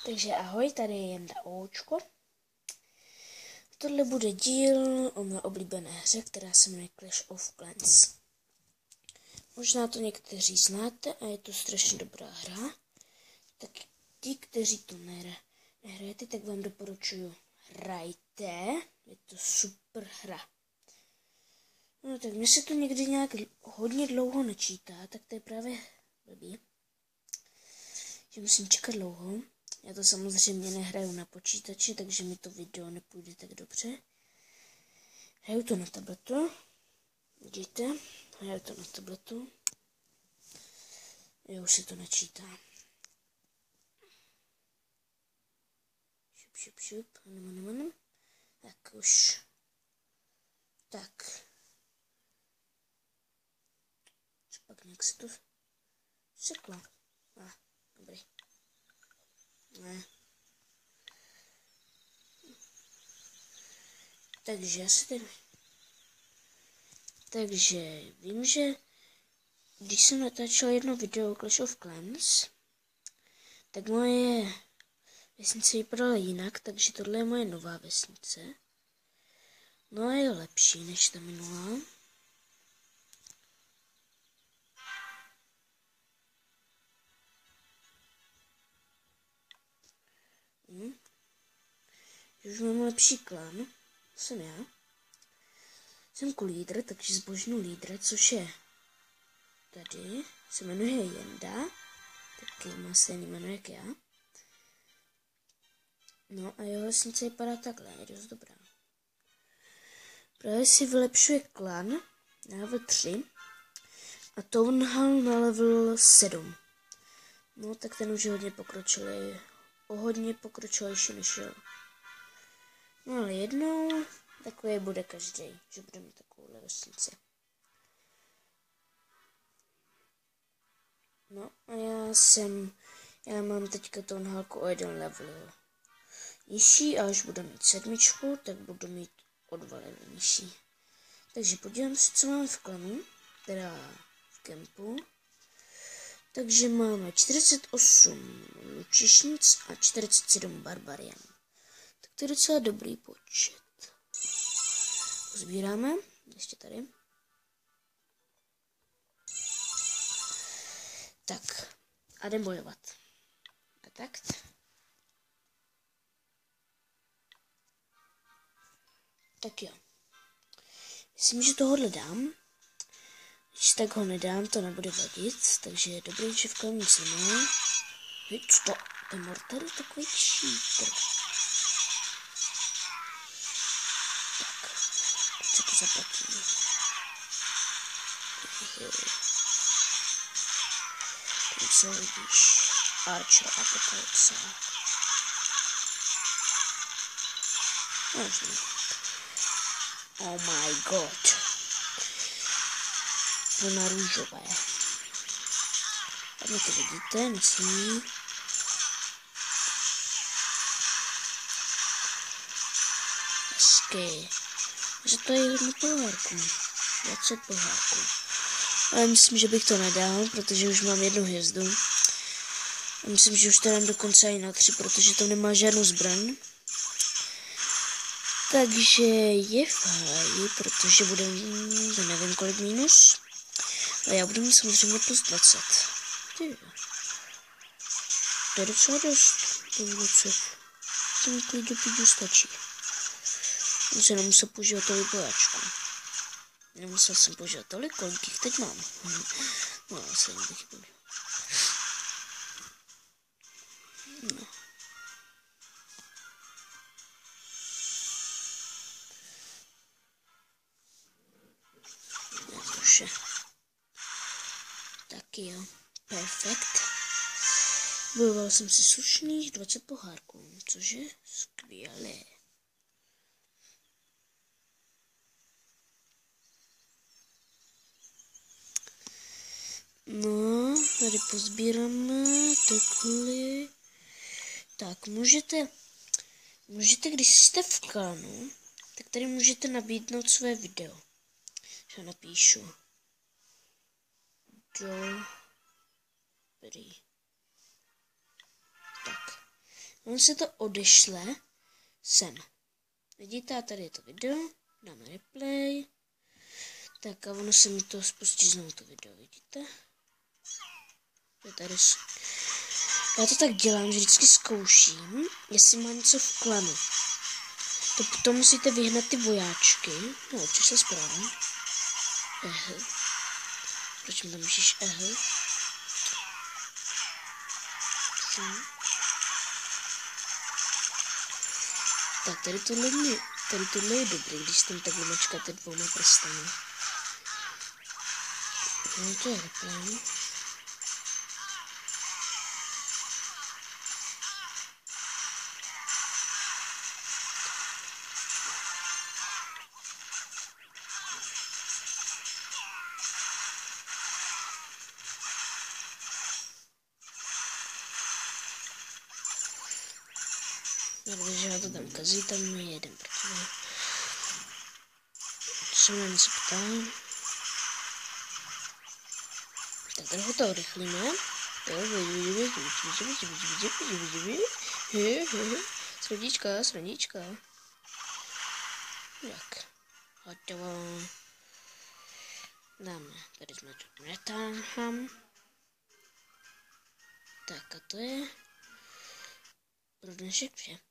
Takže ahoj, tady je Jenda Oučko. Tohle bude díl o mé oblíbené hře, která se jmenuje Clash of Clans. Možná to někteří znáte a je to strašně dobrá hra. Tak ti, kteří to nehrajete, tak vám doporučuji hrajte. Je to super hra. No tak mně se to někdy nějak hodně dlouho načítá, tak to je právě blbý. Že musím čekat dlouho. Já to samozřejmě nehraju na počítači, takže mi to video nepůjde tak dobře. Hraju to na tabletu. Vidíte? Hraju to na tabletu. Já už se to načítá. Šup. Ano. Tak už. Tak. Co pak nějak se to seklo? Dobrý. Ne. Takže vím, že když jsem natáčel jedno video Clash of Clans, tak moje vesnice vypadala jinak, takže tohle je moje nová vesnice. No a je lepší než ta minulá. Už mám lepší klan, jsem já. Jsem lídr, takže zbožňu lídra, což je tady, se jmenuje Jenda, taky má stejný jméno jak já. No a jeho vesnice vypadá takhle, je dost dobrá. Právě si vylepšuje klan na level 3 a Town Hall na level 7. No tak ten už je hodně pokročilý, hodně pokročilejší než jo. No ale jednou takový bude každý, že bude mít takovouhle vesnici. No a já mám teďka Town Hallku o jeden level nižší a až budu mít 7, tak budu mít o 2 levely nižší. Takže podívám se, co máme v klanu, teda v kempu. Takže máme 48 lučišnic a 47 barbarian. Tak to je docela dobrý počet. Pozbíráme, ještě tady. Tak, a jdem bojovat. A tak. Tak jo. Myslím, že tohohle dám. Když tak ho nedám, to nebude vadit, takže je dobrý, že v klanu nic nemá. Co to? Ten mortar je takový cheater. Tak, teď se to zaplatí. Teď se vidíš. Archer Apocalypse. Možná. Oh my god. To na růžové. Tady to vidíte, myslím. Hezky. Že to je hodně pohárků. 20 pohárků. Ale myslím, že bych to nedal, protože už mám 1 hvězdu. A myslím, že už to dám dokonce i na 3, protože to nemá žádnou zbraň. Takže je fajn, protože bude, to nevím kolik minus. A já budu mít samozřejmě plus 20. To je docela dost. Plus 20. To mi klidně půjdu stačí. Já se nemusel používat tolik bojáčků. Nemusel jsem používat tolik, kolik jich teď mám. No, já se jim teď použiju. No. Jednoduše. Taky jo. Perfekt. Bojoval jsem si slušných 20 pohárků, což je skvělé. No, tady pozbíráme takhle. Tak, můžete, když jste v klanu, tak tady můžete nabídnout své video. Já napíšu. Dobrý. Tak. On se to odešle sem. Vidíte, a tady je to video, dáme replay. Tak a ono se mi to spustí znovu to video, vidíte? Je tady. Já to tak dělám, že vždycky zkouším, jestli má něco v klanu. To potom musíte vyhnat ty vojáčky. No, přišla zpráva. Proč mi tam píšeš Tak, tady tohle je dobrý, když tam takhle mačkáte dvouma prstami. No, to je replay. Takže já to tam kazí, tam je jeden proti mě. Co mě něco ptám? Tak trochu to urychlíme. Srdička. Tak. Hotovo. Dáme, tady jsme tu netáhám. Tak a to je pro dnešek vše.